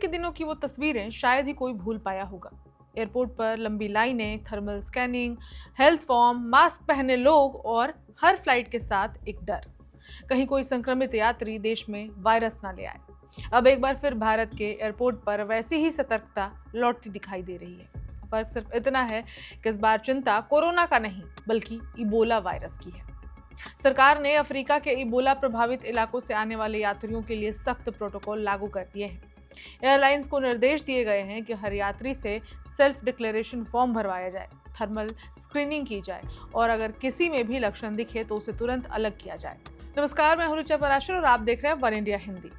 के दिनों की वो तस्वीरें शायद ही कोई भूल पाया होगा। एयरपोर्ट पर लंबी लाइनें, thermal scanning, health form, mask पहने लोग और हर फ्लाइट के साथ एक डर, कहीं कोई संक्रमित यात्री देश में वायरस ना ले आए। अब एक बार फिर भारत के एयरपोर्ट पर वैसी ही सतर्कता लौटती दिखाई दे रही है। फर्क सिर्फ इतना है कि इस बार चिंता कोरोना का नहीं बल्कि इबोला वायरस की है। सरकार ने अफ्रीका के इबोला प्रभावित इलाकों से आने वाले यात्रियों के लिए सख्त प्रोटोकॉल लागू कर दिए हैं। एयरलाइंस को निर्देश दिए गए हैं कि हर यात्री से सेल्फ डिक्लेरेशन फॉर्म भरवाया जाए, थर्मल स्क्रीनिंग की जाए और अगर किसी में भी लक्षण दिखे तो उसे तुरंत अलग किया जाए। नमस्कार, मैं हूं ऋचा पराशर और आप देख रहे हैं वन इंडिया हिंदी।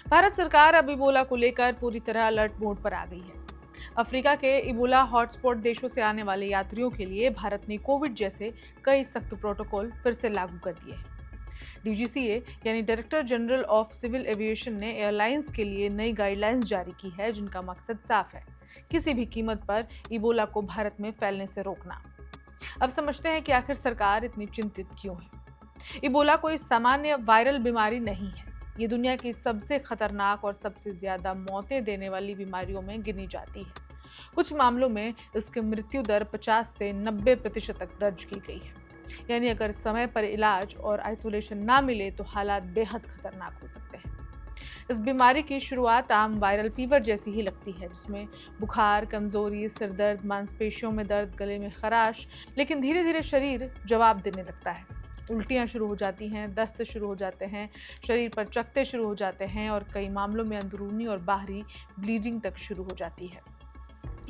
भारत सरकार अब इबोला को लेकर पूरी तरह अलर्ट मोड पर आ गई है। अफ्रीका के इबोला हॉटस्पॉट देशों से आने वाले यात्रियों के लिए भारत ने कोविड जैसे कई सख्त प्रोटोकॉल फिर से लागू कर दिए हैं। डीजीसीए यानी director general of civil aviation ने एयरलाइंस के लिए नई गाइडलाइंस जारी की है, जिनका मकसद साफ है, किसी भी कीमत पर इबोला को भारत में फैलने से रोकना। अब समझते हैं कि आखिर सरकार इतनी चिंतित क्यों है। इबोला कोई सामान्य वायरल बीमारी नहीं है। ये दुनिया की सबसे खतरनाक और सबसे ज्यादा मौतें देने वाली बीमारियों में गिनी जाती है। कुछ मामलों में इसकी मृत्यु दर 50 से 90% तक दर्ज की गई है। यानी अगर समय पर इलाज और आइसोलेशन ना मिले तो हालात बेहद खतरनाक हो सकते हैं। इस बीमारी की शुरुआत आम वायरल फीवर जैसी ही लगती है, जिसमें बुखार, कमजोरी, सिरदर्द, मांसपेशियों में दर्द, गले में खराश, लेकिन धीरे धीरे शरीर जवाब देने लगता है। उल्टियां शुरू हो जाती हैं, दस्त शुरू हो जाते हैं, शरीर पर चकत्ते शुरू हो जाते हैं और कई मामलों में अंदरूनी और बाहरी ब्लीडिंग तक शुरू हो जाती है।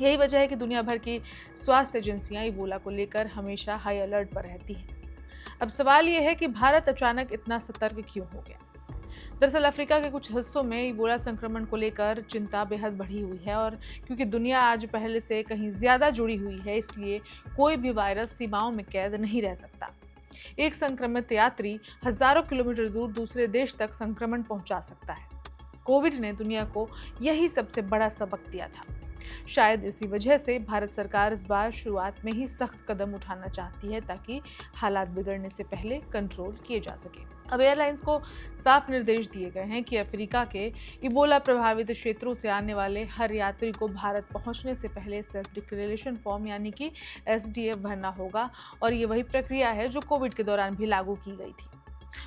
यही वजह है कि दुनिया भर की स्वास्थ्य एजेंसियां इबोला को लेकर हमेशा हाई अलर्ट पर रहती हैं। अब सवाल यह है कि भारत अचानक इतना सतर्क क्यों हो गया। दरअसल अफ्रीका के कुछ हिस्सों में इबोला संक्रमण को लेकर चिंता बेहद बढ़ी हुई है और क्योंकि दुनिया आज पहले से कहीं ज्यादा जुड़ी हुई है, इसलिए कोई भी वायरस सीमाओं में कैद नहीं रह सकता। एक संक्रमित यात्री हजारों किलोमीटर दूर दूसरे देश तक संक्रमण पहुंचा सकता है। कोविड ने दुनिया को यही सबसे बड़ा सबक दिया था। शायद इसी वजह से भारत सरकार इस बार शुरुआत में ही सख्त कदम उठाना चाहती है, ताकि हालात बिगड़ने से पहले कंट्रोल किए जा सके। अब एयरलाइंस को साफ निर्देश दिए गए हैं कि अफ्रीका के इबोला प्रभावित क्षेत्रों से आने वाले हर यात्री को भारत पहुंचने से पहले सेल्फ डिक्लेरेशन फॉर्म यानी कि SDF भरना होगा और ये वही प्रक्रिया है जो कोविड के दौरान भी लागू की गई थी।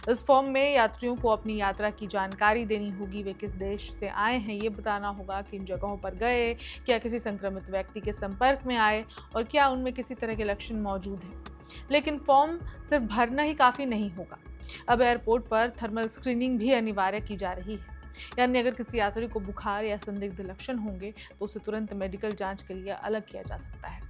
इस फॉर्म में यात्रियों को अपनी यात्रा की जानकारी देनी होगी, वे किस देश से आए हैं ये बताना होगा, किन जगहों पर गए, क्या किसी संक्रमित व्यक्ति के संपर्क में आए और क्या उनमें किसी तरह के लक्षण मौजूद हैं। लेकिन फॉर्म सिर्फ भरना ही काफ़ी नहीं होगा। अब एयरपोर्ट पर थर्मल स्क्रीनिंग भी अनिवार्य की जा रही है। यानी अगर किसी यात्री को बुखार या संदिग्ध लक्षण होंगे तो उसे तुरंत मेडिकल जांच के लिए अलग किया जा सकता है।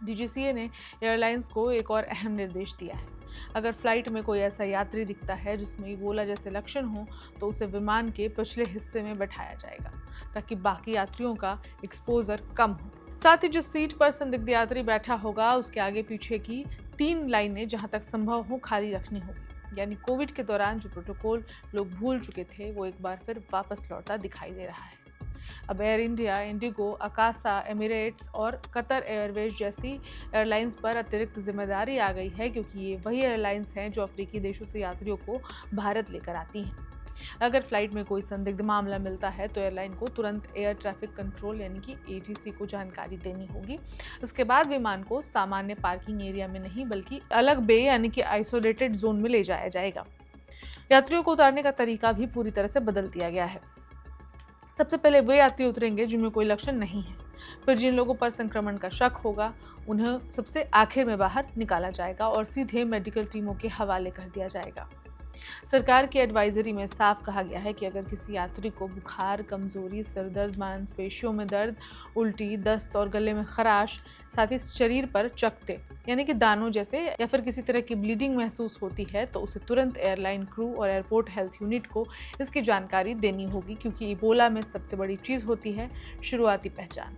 डीजीसीए ने एयरलाइंस को एक और अहम निर्देश दिया है। अगर फ्लाइट में कोई ऐसा यात्री दिखता है जिसमें इबोला जैसे लक्षण हो तो उसे विमान के पिछले हिस्से में बैठाया जाएगा, ताकि बाकी यात्रियों का एक्सपोजर कम हो। साथ ही जो सीट पर संदिग्ध यात्री बैठा होगा उसके आगे पीछे की 3 लाइनें जहां तक संभव हो खाली रखनी होगी। यानी कोविड के दौरान जो प्रोटोकॉल लोग भूल चुके थे वो एक बार फिर वापस लौटता दिखाई दे रहा है। अब air India, Indigo, Akasa, Emirates और कतर एयरवेज जैसी एयरलाइंस पर अतिरिक्त जिम्मेदारी आ गई है, क्योंकि ये वही एयरलाइंस हैं जो अफ्रीकी देशों से यात्रियों को भारत लेकर आती हैं। अगर फ्लाइट में कोई संदिग्ध मामला मिलता है तो एयरलाइन को तुरंत एयर ट्रैफिक कंट्रोल यानी कि ATC को जानकारी देनी होगी। उसके बाद विमान को सामान्य पार्किंग एरिया में नहीं बल्कि अलग बे यानी कि आइसोलेटेड जोन में ले जाया जाएगा। यात्रियों को उतारने का तरीका भी पूरी तरह से बदल दिया गया है। सबसे पहले वे यात्री उतरेंगे जिनमें कोई लक्षण नहीं है। फिर जिन लोगों पर संक्रमण का शक होगा उन्हें सबसे आखिर में बाहर निकाला जाएगा और सीधे मेडिकल टीमों के हवाले कर दिया जाएगा। सरकार की एडवाइजरी में साफ कहा गया है कि अगर किसी यात्री को बुखार, कमजोरी, सिरदर्द, मांसपेशियों में दर्द, उल्टी, दस्त और गले में खराश, साथ ही शरीर पर चकत्ते यानी कि दानों जैसे या फिर किसी तरह की ब्लीडिंग महसूस होती है तो उसे तुरंत एयरलाइन क्रू और एयरपोर्ट हेल्थ यूनिट को इसकी जानकारी देनी होगी, क्योंकि इबोला में सबसे बड़ी चीज़ होती है शुरुआती पहचान।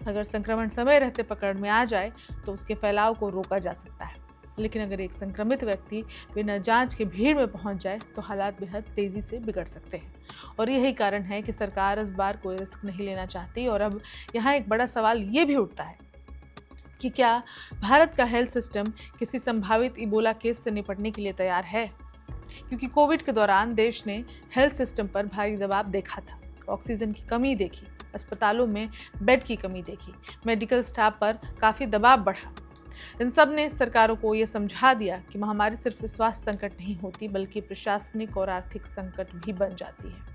अगर संक्रमण समय रहते पकड़ में आ जाए तो उसके फैलाव को रोका जा सकता है, लेकिन अगर एक संक्रमित व्यक्ति बिना जांच के भीड़ में पहुंच जाए तो हालात बेहद तेजी से बिगड़ सकते हैं। और यही कारण है कि सरकार इस बार कोई रिस्क नहीं लेना चाहती। और अब यहाँ एक बड़ा सवाल ये भी उठता है कि क्या भारत का हेल्थ सिस्टम किसी संभावित इबोला केस से निपटने के लिए तैयार है, क्योंकि कोविड के दौरान देश ने हेल्थ सिस्टम पर भारी दबाव देखा था। ऑक्सीजन की कमी देखी, अस्पतालों में बेड की कमी देखी, मेडिकल स्टाफ पर काफ़ी दबाव बढ़ा। इन सब ने सरकारों को ये समझा दिया कि महामारी सिर्फ स्वास्थ्य संकट नहीं होती बल्कि प्रशासनिक और आर्थिक संकट भी बन जाती है।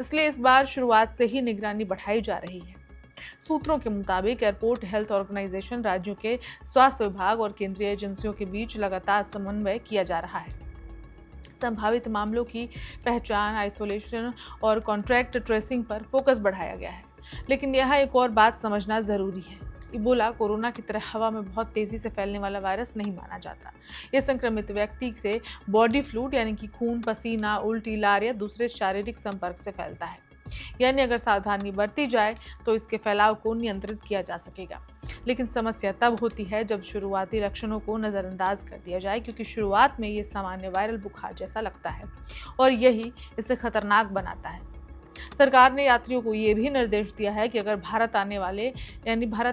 इसलिए इस बार शुरुआत से ही निगरानी बढ़ाई जा रही है। सूत्रों के मुताबिक एयरपोर्ट हेल्थ ऑर्गेनाइजेशन, राज्यों के स्वास्थ्य विभाग और केंद्रीय एजेंसियों के बीच लगातार समन्वय किया जा रहा है। संभावित मामलों की पहचान, आइसोलेशन और कॉन्ट्रैक्ट ट्रेसिंग पर फोकस बढ़ाया गया है। लेकिन यहाँ एक और बात समझना ज़रूरी है। इबोला कोरोना की तरह हवा में बहुत तेज़ी से फैलने वाला वायरस नहीं माना जाता। यह संक्रमित व्यक्ति से बॉडी फ्लूइड यानी कि खून, पसीना, उल्टी, लार या दूसरे शारीरिक संपर्क से फैलता है। यानी अगर सावधानी बरती जाए तो इसके फैलाव को नियंत्रित किया जा सकेगा। लेकिन समस्या तब होती है जब शुरुआती लक्षणों को नज़रअंदाज कर दिया जाए, क्योंकि शुरुआत में ये सामान्य वायरल बुखार जैसा लगता है और यही इसे खतरनाक बनाता है। सरकार ने यात्रियों को ये भी निर्देश दिया है कि अगर भारत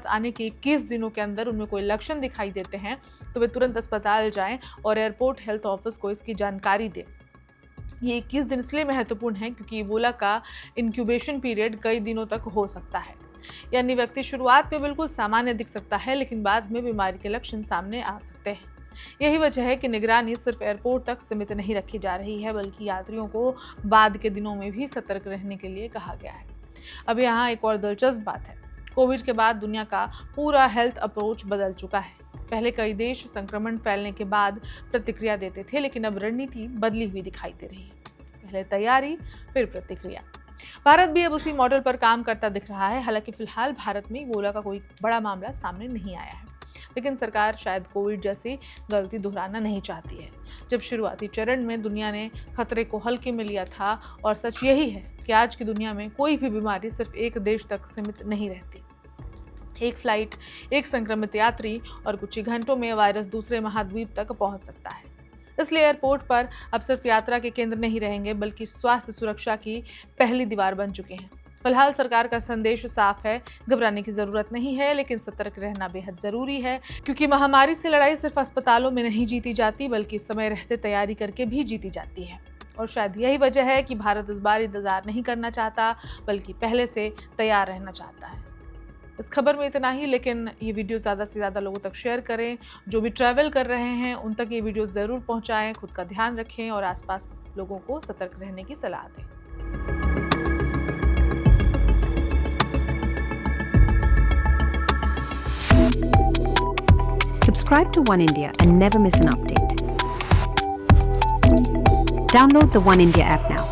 आने के 21 दिनों के अंदर उनमें कोई लक्षण दिखाई देते हैं तो वे तुरंत अस्पताल जाएं और एयरपोर्ट हेल्थ ऑफिस को इसकी जानकारी दें। ये 21 दिन इसलिए महत्वपूर्ण है क्योंकि इबोला का इंक्यूबेशन पीरियड कई दिनों तक हो सकता है। यानी व्यक्ति शुरुआत में बिल्कुल सामान्य दिख सकता है, लेकिन बाद में बीमारी के लक्षण सामने आ सकते हैं। यही वजह है कि निगरानी सिर्फ एयरपोर्ट तक सीमित नहीं रखी जा रही है, बल्कि यात्रियों को बाद के दिनों में भी सतर्क रहने के लिए कहा गया है। अब यहाँ एक और दिलचस्प बात है। कोविड के बाद दुनिया का पूरा हेल्थ अप्रोच बदल चुका है। पहले कई देश संक्रमण फैलने के बाद प्रतिक्रिया देते थे, लेकिन अब रणनीति बदली हुई दिखाई दे रही है। पहले तैयारी, फिर प्रतिक्रिया। भारत भी अब उसी मॉडल पर काम करता दिख रहा है। हालांकि फिलहाल भारत में इबोला का कोई बड़ा मामला सामने नहीं आया है, लेकिन सरकार शायद कोविड जैसी गलती दोहराना नहीं चाहती है। जब शुरुआती चरण में दुनिया ने खतरे को हल्के में लिया था, और सच यही है कि आज की दुनिया में कोई भी बीमारी सिर्फ एक देश तक सीमित नहीं रहती। एक फ्लाइट, एक संक्रमित यात्री और कुछ ही घंटों में वायरस दूसरे महाद्वीप तक पहुंच सकता है। इसलिए एयरपोर्ट पर अब सिर्फ यात्रा के केंद्र नहीं रहेंगे, बल्कि स्वास्थ्य सुरक्षा की पहली दीवार बन चुके हैं। फिलहाल सरकार का संदेश साफ है, घबराने की जरूरत नहीं है, लेकिन सतर्क रहना बेहद जरूरी है, क्योंकि महामारी से लड़ाई सिर्फ अस्पतालों में नहीं जीती जाती, बल्कि समय रहते तैयारी करके भी जीती जाती है। और शायद यही वजह है कि भारत इस बार इंतजार नहीं करना चाहता, बल्कि पहले से तैयार रहना चाहता है। इस खबर में इतना ही, लेकिन ये वीडियो ज़्यादा से ज़्यादा लोगों तक शेयर करें। जो भी ट्रैवल कर रहे हैं उन तक ये वीडियो ज़रूर पहुंचाएं। खुद का ध्यान रखें और आसपास लोगों को सतर्क रहने की सलाह दें। Subscribe to One India and never miss an update. Download the One India app now.